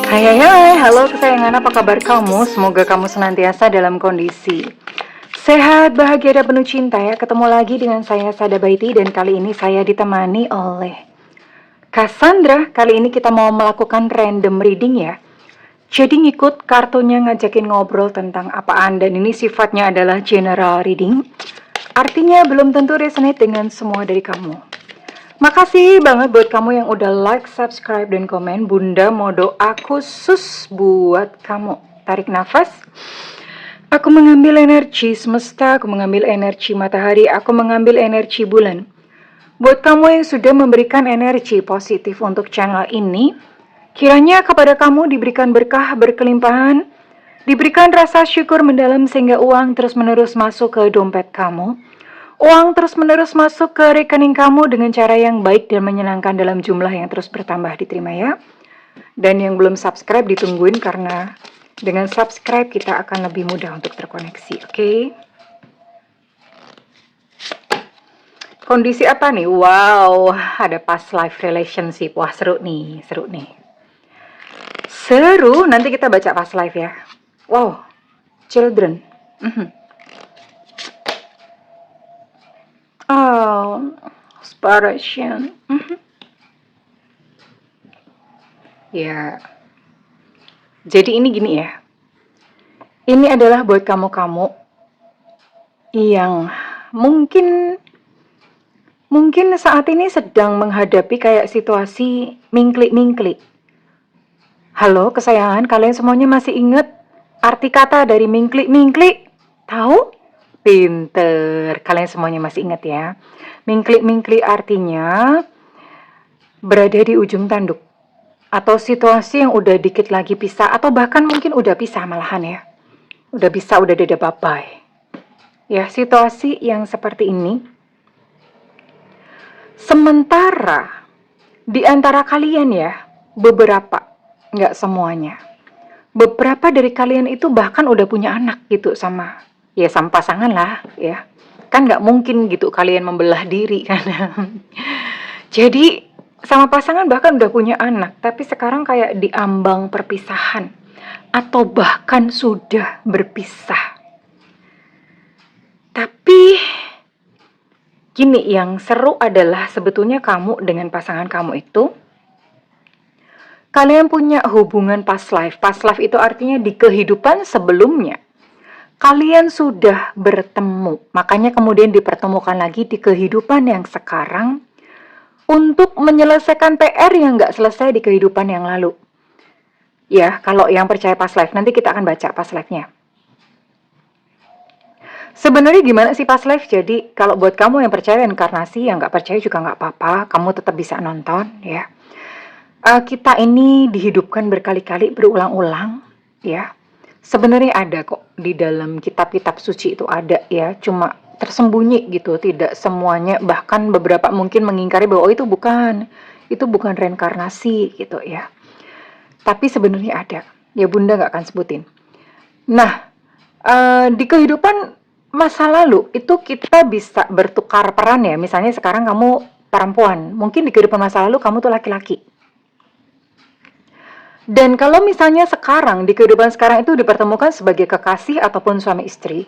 Hai hai hai, halo kesayangan, apa kabar kamu? Semoga kamu senantiasa dalam kondisi sehat, bahagia, dan penuh cinta ya. Ketemu lagi dengan saya Sada Baiti dan kali ini saya ditemani oleh Cassandra. Kali ini kita mau melakukan random reading ya. Jadi ngikut kartunya ngajakin ngobrol tentang apaan dan ini sifatnya adalah general reading. Artinya belum tentu resonate dengan semua dari kamu. Makasih banget buat kamu yang udah like, subscribe, dan komen. Bunda mau doa khusus buat kamu. Tarik nafas. Aku mengambil energi semesta, aku mengambil energi matahari, aku mengambil energi bulan. Buat kamu yang sudah memberikan energi positif untuk channel ini, kiranya kepada kamu diberikan berkah berkelimpahan, diberikan rasa syukur mendalam sehingga uang terus-menerus masuk ke dompet kamu. Uang terus-menerus masuk ke rekening kamu dengan cara yang baik dan menyenangkan dalam jumlah yang terus bertambah, diterima ya. Dan yang belum subscribe ditungguin karena dengan subscribe kita akan lebih mudah untuk terkoneksi, oke? Kondisi apa nih? Wow, ada past life relationship. Wah, seru nih, seru nih. Seru, nanti kita baca past life ya. Wow, children. Oh, inspiration. Ya, jadi ini gini ya. Ini adalah buat kamu-kamu yang mungkin saat ini sedang menghadapi kayak situasi mingklik-mingklik. Halo kesayangan, kalian semuanya masih ingat arti kata dari mingklik-mingklik? Tahu? Pinter, kalian semuanya masih ingat ya. Mingklik-mingklik artinya berada di ujung tanduk. Atau situasi yang udah dikit lagi pisah, atau bahkan mungkin udah pisah malahan ya. Udah bisa, udah dadah bye-bye. Ya, situasi yang seperti ini. Sementara di antara kalian ya, beberapa, nggak semuanya. Beberapa dari kalian itu bahkan udah punya anak gitu sama pasangan lah ya. Kan nggak mungkin gitu kalian membelah diri kan. Jadi sama pasangan bahkan udah punya anak, tapi sekarang kayak diambang perpisahan atau bahkan sudah berpisah. Tapi gini, yang seru adalah sebetulnya kamu dengan pasangan kamu itu kalian punya hubungan past life. Past life itu artinya di kehidupan sebelumnya kalian sudah bertemu. Makanya kemudian dipertemukan lagi di kehidupan yang sekarang untuk menyelesaikan PR yang nggak selesai di kehidupan yang lalu. Ya, kalau yang percaya past life, nanti kita akan baca past life-nya. Sebenarnya gimana sih past life? Jadi kalau buat kamu yang percaya reinkarnasi, yang nggak percaya juga nggak apa-apa, kamu tetap bisa nonton ya. Kita ini dihidupkan berkali-kali, berulang-ulang ya. Sebenarnya ada kok di dalam kitab-kitab suci itu ada ya, cuma tersembunyi gitu, tidak semuanya, bahkan beberapa mungkin mengingkari bahwa oh, itu bukan reinkarnasi gitu ya. Tapi sebenarnya ada, ya Bunda nggak akan sebutin. Nah, di kehidupan masa lalu itu kita bisa bertukar peran ya. Misalnya sekarang kamu perempuan, mungkin di kehidupan masa lalu kamu tuh laki-laki. Dan kalau misalnya sekarang, di kehidupan sekarang itu dipertemukan sebagai kekasih ataupun suami istri,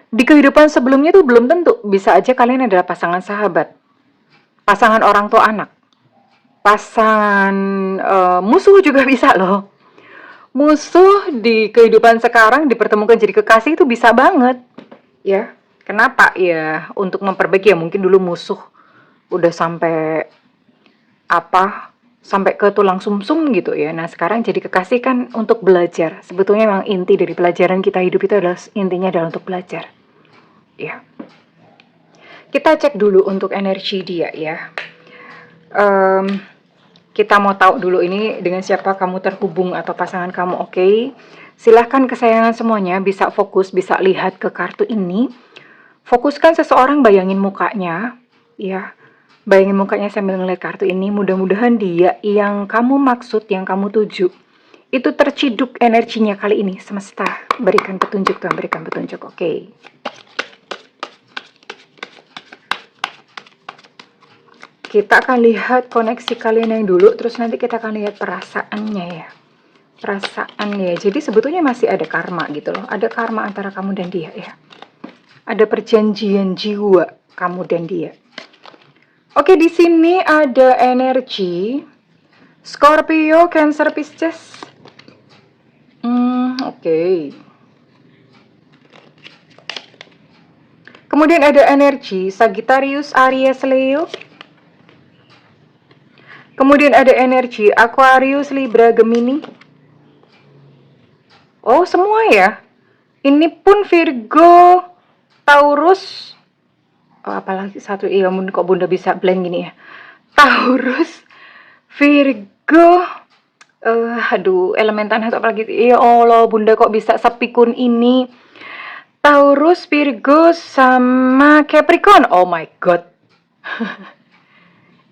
di kehidupan sebelumnya itu belum tentu. Bisa aja kalian adalah pasangan sahabat, pasangan orang tua anak, pasangan musuh juga bisa loh. Musuh di kehidupan sekarang dipertemukan jadi kekasih itu bisa banget. Ya, kenapa? Ya, untuk memperbaiki ya mungkin dulu musuh udah sampai sampai ke tulang sumsum gitu ya. Nah sekarang jadi kekasih kan untuk belajar. Sebetulnya memang inti dari pelajaran kita hidup itu adalah intinya adalah untuk belajar. Ya. Kita cek dulu untuk energi dia ya. Kita mau tahu dulu ini dengan siapa kamu terhubung atau pasangan kamu, oke? Silahkan kesayangan semuanya bisa fokus, bisa lihat ke kartu ini. Fokuskan seseorang, bayangin mukanya, ya. Bayangin mukanya sambil ngeliat kartu ini. Mudah-mudahan dia yang kamu maksud, yang kamu tuju, itu terciduk energinya kali ini. Semesta, berikan petunjuk Tuhan, berikan petunjuk, oke? Kita akan lihat koneksi kalian yang dulu, terus nanti kita akan lihat perasaannya ya. perasaan ya. Jadi sebetulnya masih ada karma gitu loh. Ada karma antara kamu dan dia ya. Ada perjanjian jiwa kamu dan dia. Oke, di sini ada energi Scorpio, Cancer, Pisces. Oke. Kemudian ada energi Sagittarius, Aries, Leo. Kemudian ada energi Aquarius, Libra, Gemini. Oh, semua ya. Ini pun Virgo, Taurus. Oh, apalagi satu, iya, kok Bunda bisa blank gini ya. Taurus, Virgo, aduh, elemen tanah atau apalagi. Ya Allah, Bunda kok bisa sepikun ini. Taurus, Virgo, sama Capricorn. Oh my god.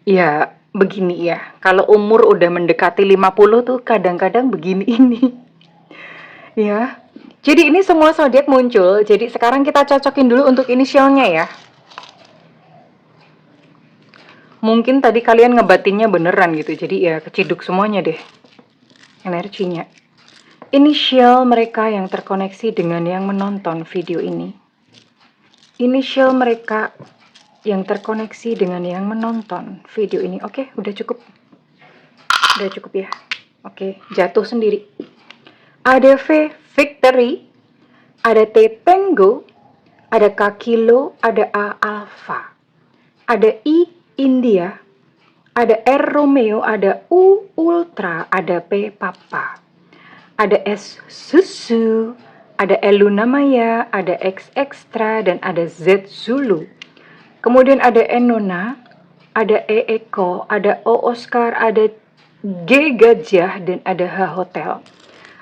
Ya, begini ya. Kalau umur udah mendekati 50 tuh kadang-kadang begini ini. Ya. Jadi ini semua zodiak muncul. Jadi sekarang kita cocokin dulu untuk inisialnya ya. Mungkin tadi kalian ngebatinnya beneran gitu. Jadi ya keciduk semuanya deh energinya. Inisial mereka yang terkoneksi dengan yang menonton video ini. Inisial mereka yang terkoneksi dengan yang menonton video ini. Oke, udah cukup. Udah cukup ya. Oke, jatuh sendiri. Ada V, Victory. Ada T, Tango. Ada K, Kilo. Ada A, Alpha. Ada I, India. Ada R, Romeo. Ada U, Ultra. Ada P, Papa. Ada S, Susu. Ada L, Luna Maya. Ada X, Extra. Dan ada Z, Zulu. Kemudian ada N, Nona. Ada E, Eko. Ada O, Oscar. Ada G, Gajah. Dan ada H, Hotel.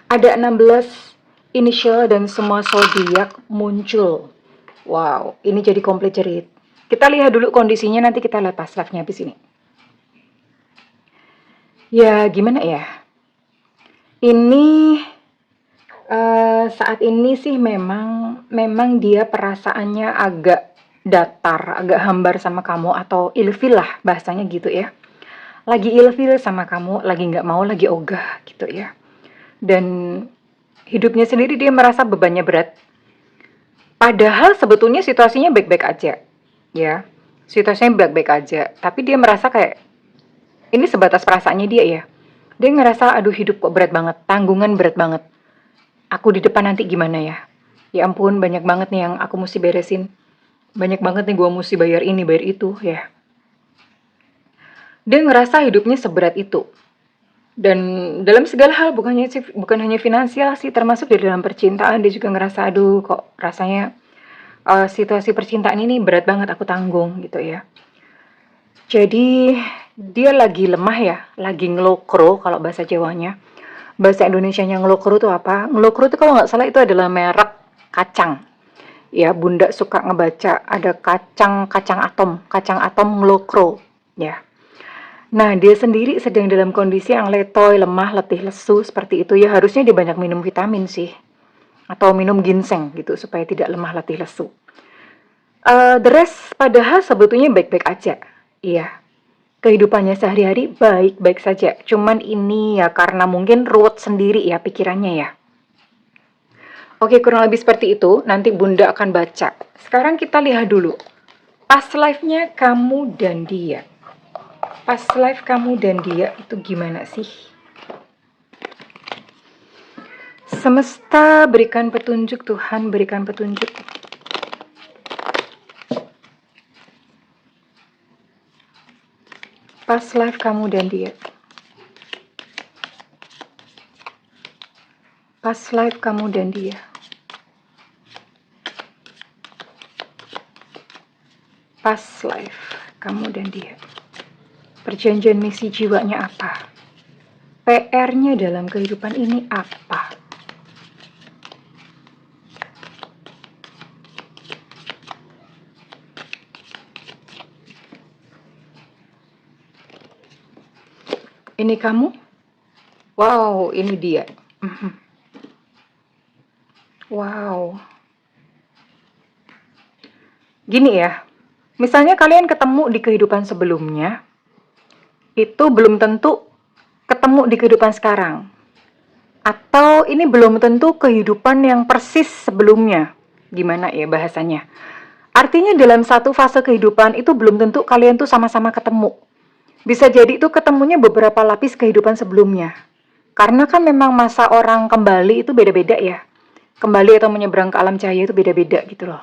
Ada 16 inisial dan semua zodiak muncul. Wow, ini jadi komplit cerit. Kita lihat dulu kondisinya, nanti kita lihat pas live-nya habis ini. Ya, gimana ya? Ini saat ini sih memang dia perasaannya agak datar, agak hambar sama kamu, atau ilfil lah bahasanya gitu ya. Lagi ilfil sama kamu, lagi nggak mau, lagi ogah gitu ya. Dan hidupnya sendiri dia merasa bebannya berat. Padahal sebetulnya situasinya baik-baik aja, ya. Situasinya baik-baik aja, tapi dia merasa kayak ini sebatas perasaannya dia ya. Dia ngerasa, aduh hidup kok berat banget, tanggungan berat banget. Aku di depan nanti gimana ya? Ya ampun, banyak banget nih yang aku mesti beresin. Banyak banget nih gue mesti bayar ini, bayar itu, ya. Dia ngerasa hidupnya seberat itu. Dan dalam segala hal, bukan hanya finansial sih, termasuk di dalam percintaan. Dia juga ngerasa, aduh kok rasanya situasi percintaan ini berat banget aku tanggung gitu ya. Jadi dia lagi lemah ya, lagi ngelokro kalau bahasa Jawanya. Bahasa Indonesianya ngelokro itu apa? Ngelokro itu kalau nggak salah itu adalah merek kacang. Ya, Bunda suka ngebaca ada kacang atom ngelokro ya. Nah, dia sendiri sedang dalam kondisi yang letoy, lemah, letih, lesu, seperti itu ya. Harusnya dia banyak minum vitamin sih. Atau minum ginseng gitu, supaya tidak lemah, letih, lesu. The rest padahal sebetulnya baik-baik aja. Iya. Kehidupannya sehari-hari baik-baik saja. Cuman ini ya karena mungkin ruwet sendiri ya pikirannya ya. Oke, kurang lebih seperti itu. Nanti Bunda akan baca. Sekarang kita lihat dulu. Past life-nya kamu dan dia. Past life kamu dan dia itu gimana sih? Semesta berikan petunjuk, Tuhan berikan petunjuk. Past life kamu dan dia. Past life kamu dan dia. Past life kamu dan dia. Perjanjian misi jiwanya apa? PR-nya dalam kehidupan ini apa? Ini kamu? Wow, ini dia. Wow. Gini ya, misalnya kalian ketemu di kehidupan sebelumnya, itu belum tentu ketemu di kehidupan sekarang. Atau ini belum tentu kehidupan yang persis sebelumnya. Gimana ya bahasanya? Artinya dalam satu fase kehidupan itu belum tentu kalian tuh sama-sama ketemu. Bisa jadi itu ketemunya beberapa lapis kehidupan sebelumnya. Karena kan memang masa orang kembali itu beda-beda ya. Kembali atau menyeberang ke alam cahaya itu beda-beda gitu loh.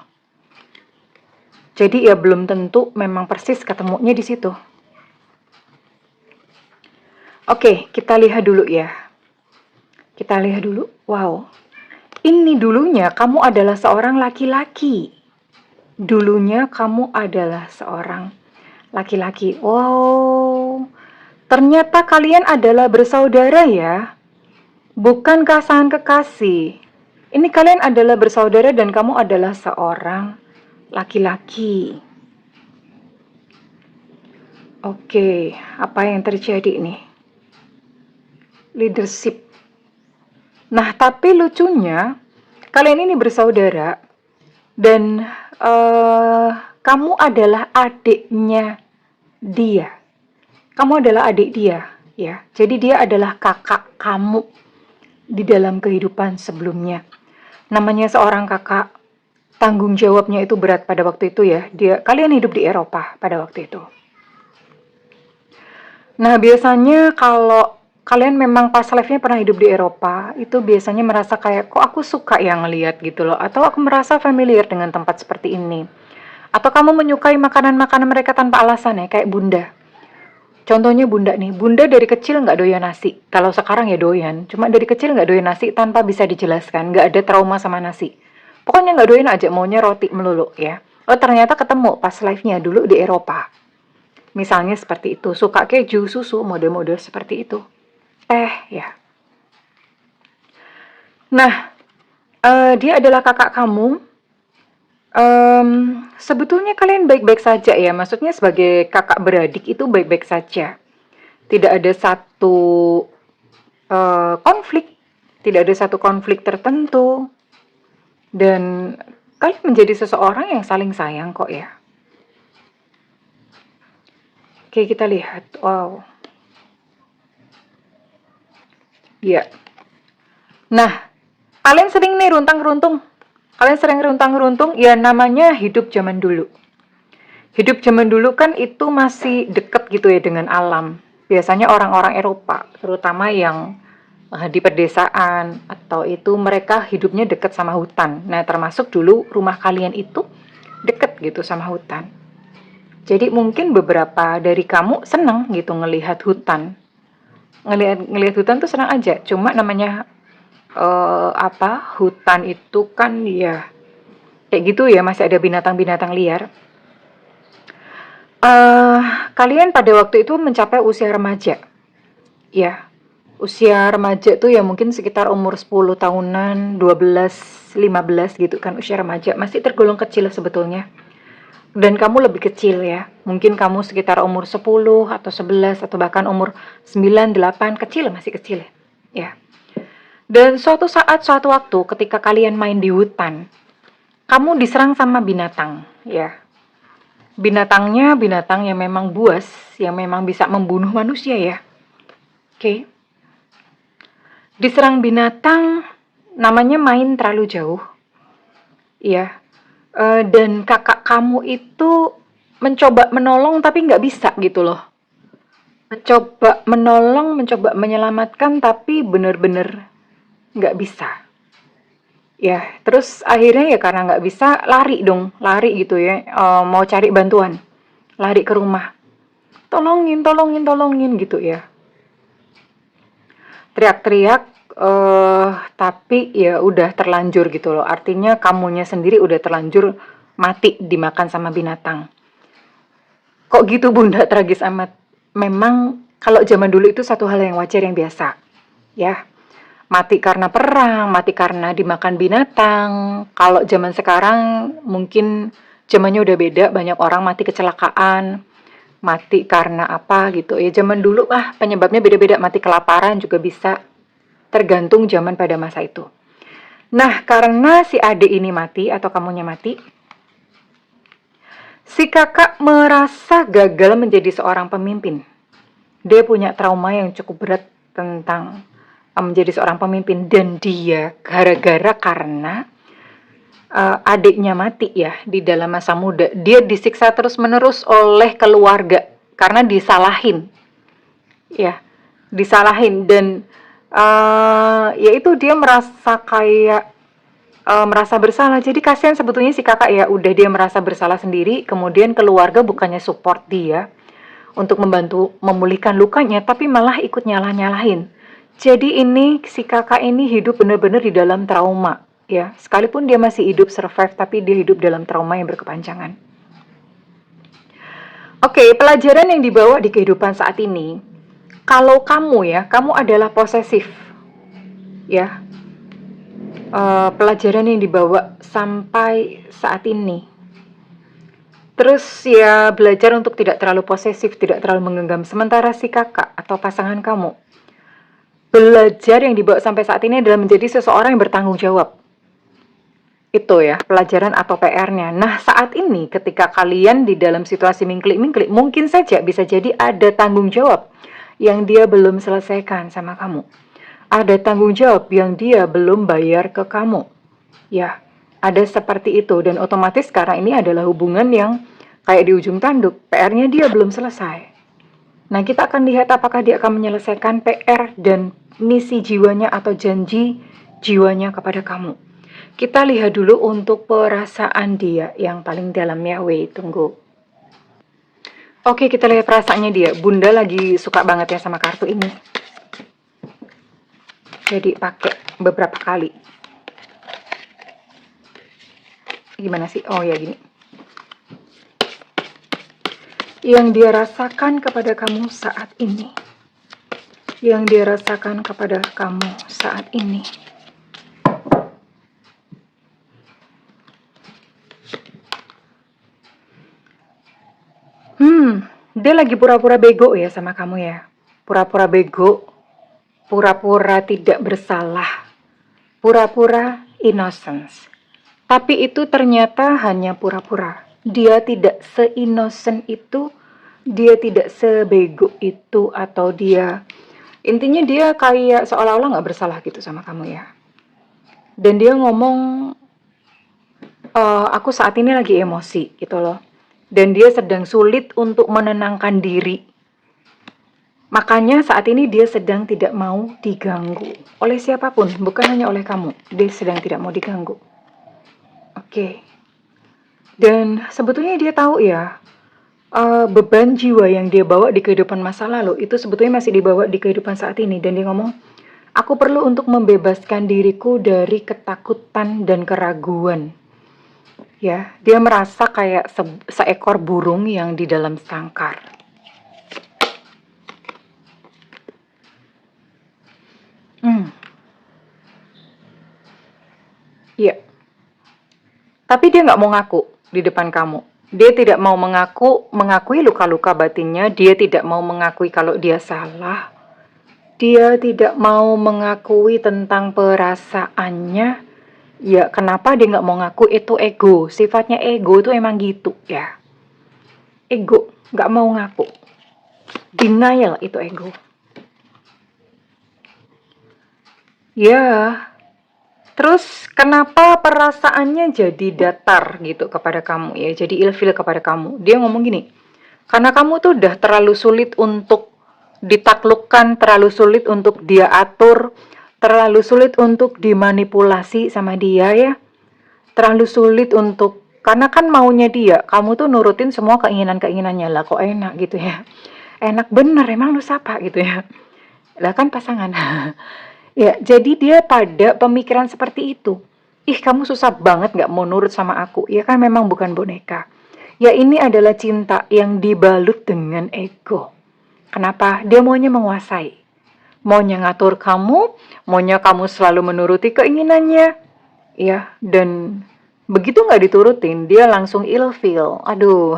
Jadi ya belum tentu memang persis ketemunya di situ. Oke, kita lihat dulu ya. Kita lihat dulu. Wow. Ini dulunya kamu adalah seorang laki-laki. Dulunya kamu adalah seorang laki-laki. Wow. Ternyata kalian adalah bersaudara ya. Bukan pasangan kekasih. Ini kalian adalah bersaudara dan kamu adalah seorang laki-laki. Oke, apa yang terjadi nih? Leadership. Nah, tapi lucunya, kalian ini bersaudara dan kamu adalah adiknya dia. Kamu adalah adik dia, ya. Jadi dia adalah kakak kamu di dalam kehidupan sebelumnya. Namanya seorang kakak, tanggung jawabnya itu berat pada waktu itu ya. Kalian hidup di Eropa pada waktu itu. Nah, biasanya kalau kalian memang pas live-nya pernah hidup di Eropa, itu biasanya merasa kayak, kok aku suka yang ngeliat gitu loh. Atau aku merasa familiar dengan tempat seperti ini. Atau kamu menyukai makanan-makanan mereka tanpa alasan ya, kayak Bunda. Contohnya Bunda nih, Bunda dari kecil nggak doyan nasi. Kalau sekarang ya doyan, cuma dari kecil nggak doyan nasi tanpa bisa dijelaskan. Nggak ada trauma sama nasi. Pokoknya nggak doyan aja, maunya roti melulu ya. Oh ternyata ketemu pas live-nya dulu di Eropa. Misalnya seperti itu, suka keju, susu, model-model seperti itu. Ya. Nah, dia adalah kakak kamu. Sebetulnya kalian baik-baik saja ya, maksudnya sebagai kakak beradik itu baik-baik saja. Tidak ada satu konflik, tidak ada satu konflik tertentu. Dan kalian menjadi seseorang yang saling sayang kok ya. Oke, kita lihat. Wow. Ya. Nah, kalian sering nih runtang-runtung. Kalian sering runtang-runtung, ya namanya hidup zaman dulu. Hidup zaman dulu kan itu masih deket gitu ya dengan alam. Biasanya orang-orang Eropa, terutama yang di pedesaan, atau itu mereka hidupnya deket sama hutan. Nah, termasuk dulu rumah kalian itu deket gitu sama hutan. Jadi mungkin beberapa dari kamu senang gitu ngelihat hutan. Ngelihat hutan tuh senang aja. Cuma namanya hutan itu kan ya kayak gitu ya, masih ada binatang-binatang liar. Kalian pada waktu itu mencapai usia remaja. Ya. Usia remaja tuh ya mungkin sekitar umur 10 tahunan, 12, 15 gitu kan usia remaja. Masih tergolong kecil sebetulnya. Dan kamu lebih kecil ya. Mungkin kamu sekitar umur 10 atau 11 atau bahkan umur 9, 8, kecil, masih kecil ya. Dan suatu saat, suatu waktu ketika kalian main di hutan, kamu diserang sama binatang ya. Binatangnya binatang yang memang buas, yang memang bisa membunuh manusia ya. Oke. Diserang binatang, namanya main terlalu jauh. Ya. Dan kakak kamu itu mencoba menolong tapi nggak bisa gitu loh. Mencoba menolong, mencoba menyelamatkan tapi bener-bener nggak bisa. Ya, terus akhirnya ya karena nggak bisa lari dong, lari gitu ya, mau cari bantuan, lari ke rumah, tolongin, tolongin, tolongin gitu ya. Teriak-teriak, tapi ya udah terlanjur gitu loh. Artinya kamunya sendiri udah terlanjur mati dimakan sama binatang. Kok gitu Bunda, tragis amat. Memang kalau zaman dulu itu satu hal yang wajar, yang biasa. Ya, mati karena perang, mati karena dimakan binatang. Kalau zaman sekarang mungkin zamannya udah beda, banyak orang mati kecelakaan, mati karena apa gitu. Ya zaman dulu penyebabnya beda-beda, mati kelaparan juga bisa. Tergantung zaman pada masa itu. Nah, karena si adik ini mati atau kamunya mati, si kakak merasa gagal menjadi seorang pemimpin. Dia punya trauma yang cukup berat tentang menjadi seorang pemimpin, dan dia karena adiknya mati ya di dalam masa muda, dia disiksa terus-menerus oleh keluarga karena disalahin, ya, disalahin. Dan yaitu dia merasa kayak merasa bersalah. Jadi kasihan sebetulnya si kakak ya, udah dia merasa bersalah sendiri, kemudian keluarga bukannya support dia untuk membantu memulihkan lukanya, tapi malah ikut nyalah-nyalahin. Jadi ini si kakak ini hidup benar-benar di dalam trauma, ya. Sekalipun dia masih hidup survive, tapi dia hidup dalam trauma yang berkepanjangan. Oke, pelajaran yang dibawa di kehidupan saat ini, kalau kamu ya, kamu adalah posesif, ya. Pelajaran yang dibawa sampai saat ini. Terus ya belajar untuk tidak terlalu posesif, tidak terlalu menggenggam. Sementara si kakak atau pasangan kamu, belajar yang dibawa sampai saat ini adalah menjadi seseorang yang bertanggung jawab. Itu ya, pelajaran atau PR-nya. Nah, saat ini ketika kalian di dalam situasi mingklik-mingklik, mungkin saja bisa jadi ada tanggung jawab yang dia belum selesaikan sama kamu. Ada tanggung jawab yang dia belum bayar ke kamu. Ya, ada seperti itu. Dan otomatis sekarang ini adalah hubungan yang kayak di ujung tanduk. PR-nya dia belum selesai. Nah, kita akan lihat apakah dia akan menyelesaikan PR dan misi jiwanya atau janji jiwanya kepada kamu. Kita lihat dulu untuk perasaan dia yang paling dalam ya. Wait, tunggu. Oke, kita lihat perasaannya dia. Bunda lagi suka banget ya sama kartu ini. Jadi pakai beberapa kali. Gimana sih? Oh ya gini. Yang dia rasakan kepada kamu saat ini. Yang dia rasakan kepada kamu saat ini. Dia lagi pura-pura bego ya sama kamu ya. Pura-pura bego, pura-pura tidak bersalah, pura-pura innocence. Tapi itu ternyata hanya pura-pura. Dia tidak se-innocent itu, dia tidak sebego itu, atau dia, intinya dia kayak seolah-olah gak bersalah gitu sama kamu ya. Dan dia ngomong, aku saat ini lagi emosi gitu loh. Dan dia sedang sulit untuk menenangkan diri. Makanya saat ini dia sedang tidak mau diganggu oleh siapapun, bukan hanya oleh kamu. Dia sedang tidak mau diganggu. Oke. Dan sebetulnya dia tahu ya, beban jiwa yang dia bawa di kehidupan masa lalu itu sebetulnya masih dibawa di kehidupan saat ini. Dan dia ngomong, aku perlu untuk membebaskan diriku dari ketakutan dan keraguan. Ya, dia merasa kayak seekor burung yang di dalam sangkar. Iya. Tapi dia nggak mau ngaku di depan kamu. Dia tidak mau mengakui luka-luka batinnya. Dia tidak mau mengakui kalau dia salah. Dia tidak mau mengakui tentang perasaannya. Ya, kenapa dia nggak mau ngaku? Itu ego. Sifatnya ego itu emang gitu ya. Ego, nggak mau ngaku. Denial itu ego. Ya, terus kenapa perasaannya jadi datar gitu kepada kamu ya, jadi ilfil kepada kamu. Dia ngomong gini, karena kamu tuh udah terlalu sulit untuk ditaklukkan, terlalu sulit untuk dia atur, terlalu sulit untuk dimanipulasi sama dia ya. Terlalu sulit untuk, karena kan maunya dia, kamu tuh nurutin semua keinginan-keinginannya lah, kok enak gitu ya. Enak bener, emang lu siapa gitu ya. Lah kan pasangan. Ya, jadi dia pada pemikiran seperti itu. Ih, kamu susah banget gak mau nurut sama aku. Ya kan memang bukan boneka. Ya ini adalah cinta yang dibalut dengan ego. Kenapa? Dia maunya menguasai. Maunya ngatur kamu, maunya kamu selalu menuruti keinginannya. Ya, dan begitu gak diturutin, dia langsung ilfeel. Aduh,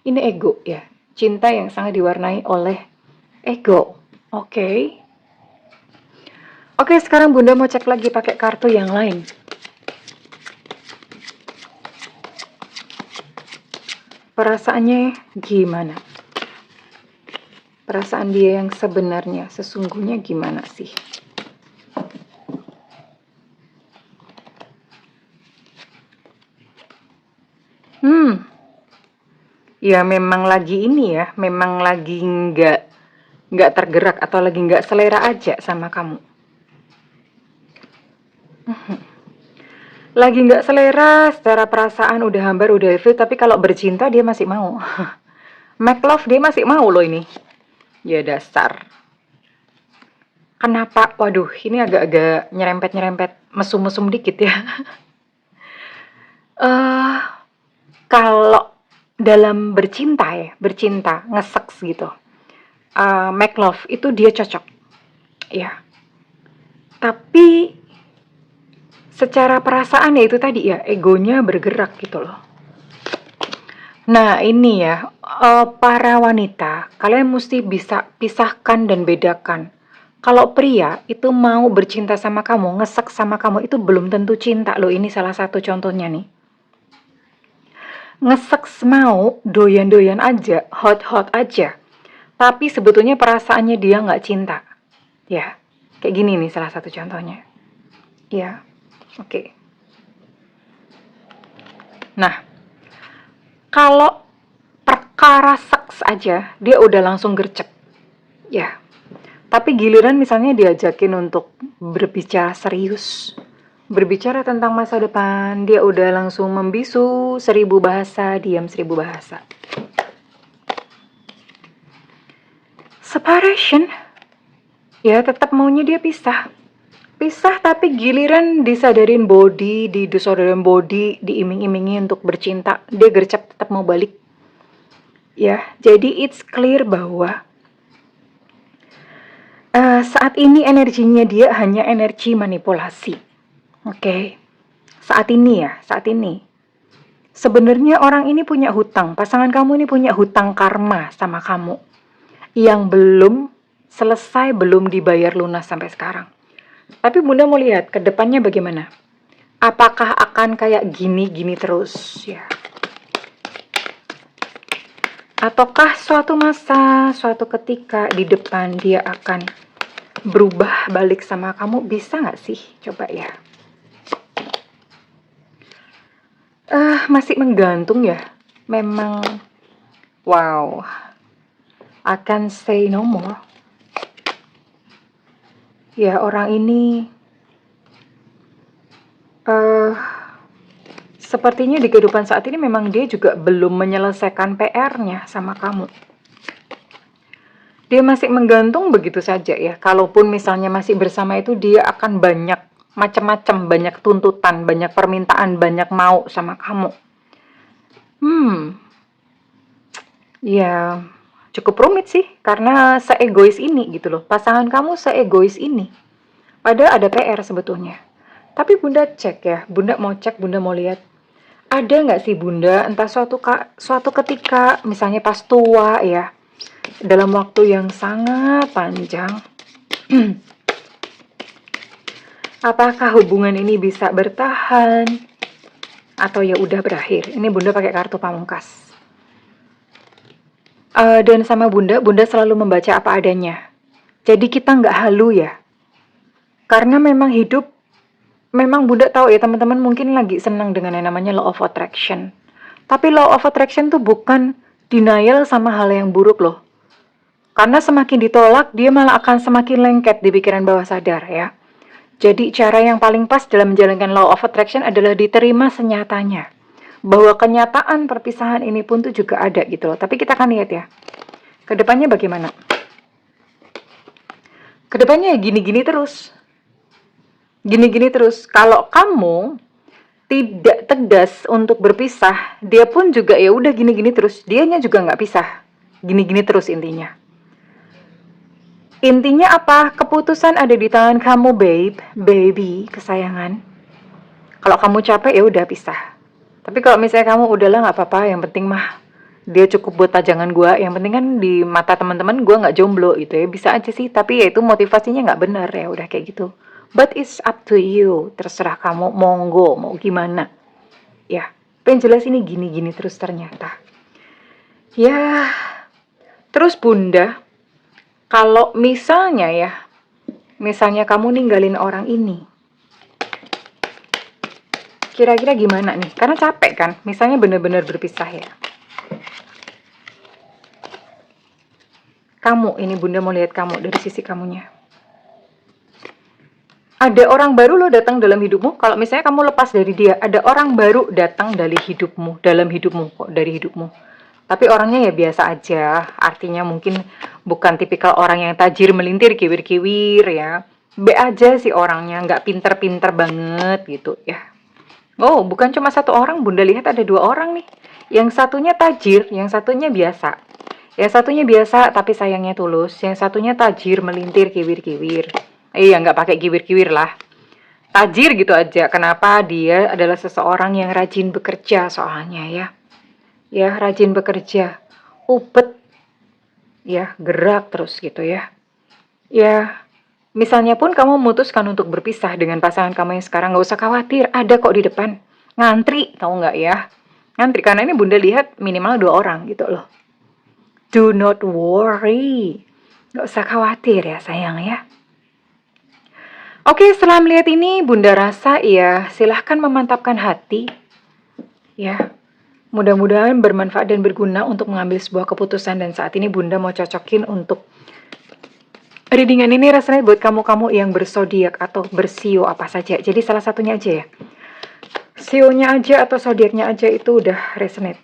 ini ego ya. Cinta yang sangat diwarnai oleh ego. Oke. Oke, sekarang Bunda mau cek lagi pakai kartu yang lain. Perasaannya gimana? Perasaan dia yang sebenarnya, sesungguhnya gimana sih? Hmm, ya memang lagi ini ya, memang lagi nggak tergerak atau lagi nggak selera aja sama kamu. Lagi nggak selera secara perasaan udah hambar udah itu, tapi kalau bercinta dia masih mau. Make love dia masih mau loh ini. Ya dasar. Kenapa? Waduh, ini agak-agak nyerempet-nyerempet mesum-mesum dikit ya. Eh, kalau dalam bercinta ya, bercinta, ngeseks gitu. Make love itu dia cocok. Ya. Tapi secara perasaan ya itu tadi ya, egonya bergerak gitu loh. Nah, ini ya, para wanita, kalian mesti bisa pisahkan dan bedakan. Kalau pria itu mau bercinta sama kamu, ngesek sama kamu itu belum tentu cinta loh. Ini salah satu contohnya nih. Ngesek mau, doyan-doyan aja, hot-hot aja. Tapi sebetulnya perasaannya dia nggak cinta. Ya, kayak gini nih salah satu contohnya. Ya, oke. Nah, kalau perkara seks aja, dia udah langsung gercep. Ya, tapi giliran misalnya diajakin untuk berbicara serius, berbicara tentang masa depan, dia udah langsung membisu 1000 bahasa, diam 1000 bahasa. Separation, ya tetap maunya dia pisah. Pisah tapi giliran disadarin body, disodorin body, diiming-imingi untuk bercinta, dia gercep tetap mau balik. Ya, jadi it's clear bahwa saat ini energinya dia hanya energi manipulasi. Oke. Saat ini ya, saat ini. Sebenarnya orang ini punya hutang, pasangan kamu ini punya hutang karma sama kamu yang belum selesai, belum dibayar lunas sampai sekarang. Tapi Bunda mau lihat ke depannya bagaimana. Apakah akan kayak gini-gini terus ya? Ataukah suatu masa, suatu ketika di depan dia akan berubah balik sama kamu? Bisa nggak sih? Coba ya. Masih menggantung ya. Memang, wow, akan say no more. Ya orang ini sepertinya di kehidupan saat ini memang dia juga belum menyelesaikan PR-nya sama kamu. Dia masih menggantung begitu saja ya. Kalaupun misalnya masih bersama itu dia akan banyak macam-macam, banyak tuntutan, banyak permintaan, banyak mau sama kamu. Ya cukup rumit sih karena seegois ini gitu loh. Pasangan kamu seegois ini. Padahal ada PR sebetulnya. Tapi Bunda cek ya, Bunda mau cek, Bunda mau lihat. Ada nggak sih Bunda, entah suatu ketika, misalnya pas tua ya, dalam waktu yang sangat panjang, apakah hubungan ini bisa bertahan atau ya udah berakhir? Ini Bunda pakai kartu pamungkas. Dan sama Bunda, Bunda selalu membaca apa adanya. Jadi kita nggak halu ya. Karena memang hidup, memang Bunda tahu ya teman-teman mungkin lagi senang dengan yang namanya law of attraction. Tapi law of attraction tuh bukan denial sama hal yang buruk loh. Karena semakin ditolak, dia malah akan semakin lengket di pikiran bawah sadar ya. Jadi cara yang paling pas dalam menjalankan law of attraction adalah diterima senyatanya. Bahwa kenyataan perpisahan ini pun tuh juga ada gitu loh. Tapi kita akan lihat ya. Kedepannya bagaimana? Kedepannya ya gini-gini terus. Gini-gini terus. Kalau kamu tidak tegas untuk berpisah, dia pun juga ya udah gini-gini terus. Dianya juga nggak pisah. Gini-gini terus intinya. Intinya apa? Keputusan ada di tangan kamu, baby, kesayangan. Kalau kamu capek ya udah pisah. Tapi kalau misalnya kamu udahlah nggak apa-apa, yang penting mah dia cukup buat pajangan gue. Yang penting kan di mata teman-teman gue nggak jomblo gitu ya. Bisa aja sih, tapi ya itu motivasinya nggak benar ya udah kayak gitu. But it's up to you, terserah kamu monggo mau gimana. Ya, pengen jelas ini gini-gini terus ternyata. Ya, terus Bunda, kalau misalnya ya, misalnya kamu ninggalin orang ini, Kira-kira gimana nih? Karena capek kan, misalnya benar-benar berpisah ya. Kamu, ini Bunda mau lihat kamu dari sisi kamunya. Ada orang baru lo datang dalam hidupmu. Kalau misalnya kamu lepas dari dia, ada orang baru datang dari hidupmu, dalam hidupmu kok, dari hidupmu. Tapi orangnya ya biasa aja. Artinya mungkin bukan tipikal orang yang tajir melintir, kiwir-kiwir ya. B aja sih orangnya, nggak pinter-pinter banget gitu ya. Oh, bukan cuma satu orang, Bunda lihat ada dua orang nih. Yang satunya tajir, yang satunya biasa. Yang satunya biasa tapi sayangnya tulus. Yang satunya tajir melintir, kiwir-kiwir. Iya, nggak pakai kiwir-kiwir lah. Tajir gitu aja. Kenapa? Dia adalah seseorang yang rajin bekerja soalnya ya. Ya, rajin bekerja. Upet. Ya, gerak terus gitu ya. Ya, misalnya pun kamu memutuskan untuk berpisah dengan pasangan kamu yang sekarang, nggak usah khawatir. Ada kok di depan. Ngantri, tahu nggak ya? Ngantri, karena ini Bunda lihat minimal 2 orang gitu loh. Do not worry. Nggak usah khawatir ya sayang ya. Oke, setelah melihat ini, Bunda rasa ya silahkan memantapkan hati. Ya, mudah-mudahan bermanfaat dan berguna untuk mengambil sebuah keputusan. Dan saat ini Bunda mau cocokin untuk readingan ini rasanya buat kamu-kamu yang bersodiak atau bersio apa saja. Jadi salah satunya aja ya. Sionya aja atau zodiaknya aja itu udah resonate.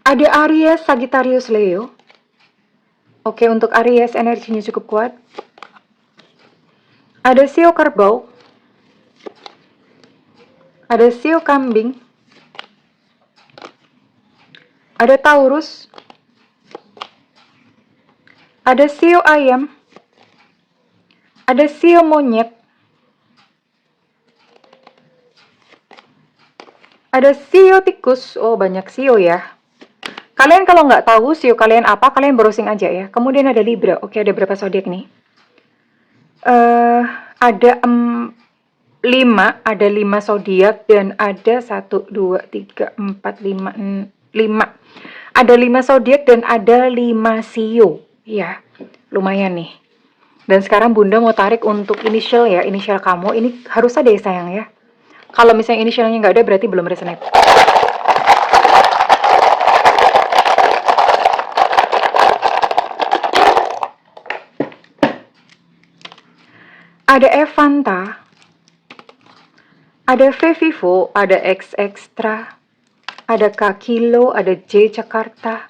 Ada Aries, Sagittarius, Leo. Oke, untuk Aries energinya cukup kuat. Ada Sio Kerbau. Ada Sio Kambing. Ada Taurus. Ada Sio Ayam. Ada Sio Monyet. Ada Sio Tikus. Oh, banyak Sio ya. Kalian kalau nggak tahu Sio kalian apa, kalian browsing aja ya. Kemudian ada Libra. Oke, ada berapa zodiak nih? Ada 5 zodiak dan ada 1, 2, 3, 4, 5. Ada 5 zodiak dan ada 5 Sio. Ya, lumayan nih. Dan sekarang Bunda mau tarik untuk inisial ya, inisial kamu. Ini harus ada ya sayang ya. Kalau misalnya inisialnya nggak ada berarti belum resonate. Ada Evanta, ada V Vivo, ada X Extra, ada K Kilo, ada J Jakarta,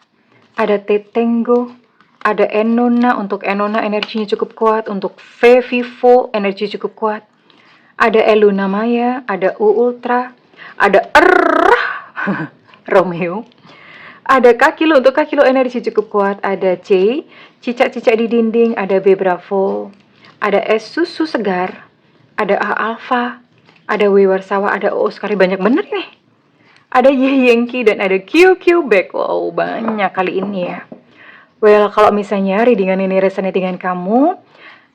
ada T Tenggo, ada Enona. Untuk Enona energinya cukup kuat, untuk V Vivo energi cukup kuat. Ada Eluna Maya, ada U Ultra, ada Romeo. Ada K Kilo, untuk K Kilo energi cukup kuat. Ada C, cicak-cicak di dinding, ada B Bravo. Ada S Susu Segar, ada A Alpha, ada W Warsawa, ada O sekali, banyak bener nih. Ada Y Yankee dan ada QQ Back. Wow, banyak kali ini ya. Well, kalau misalnya readingan ini resonate dengan kamu,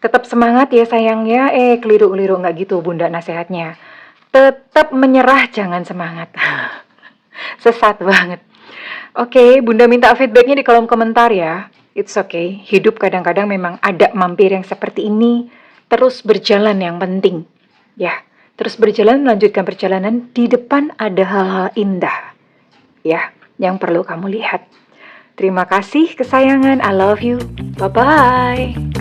tetap semangat ya sayangnya. Keliru-keliru nggak gitu Bunda nasihatnya. Tetap menyerah, jangan semangat. Sesat banget. Oke, Bunda minta feedbacknya di kolom komentar ya. It's okay, hidup kadang-kadang memang ada mampir yang seperti ini. Terus berjalan yang penting. Ya, terus berjalan, melanjutkan perjalanan. Di depan ada hal-hal indah. Ya, yang perlu kamu lihat. Terima kasih kesayangan, I love you. Bye-bye.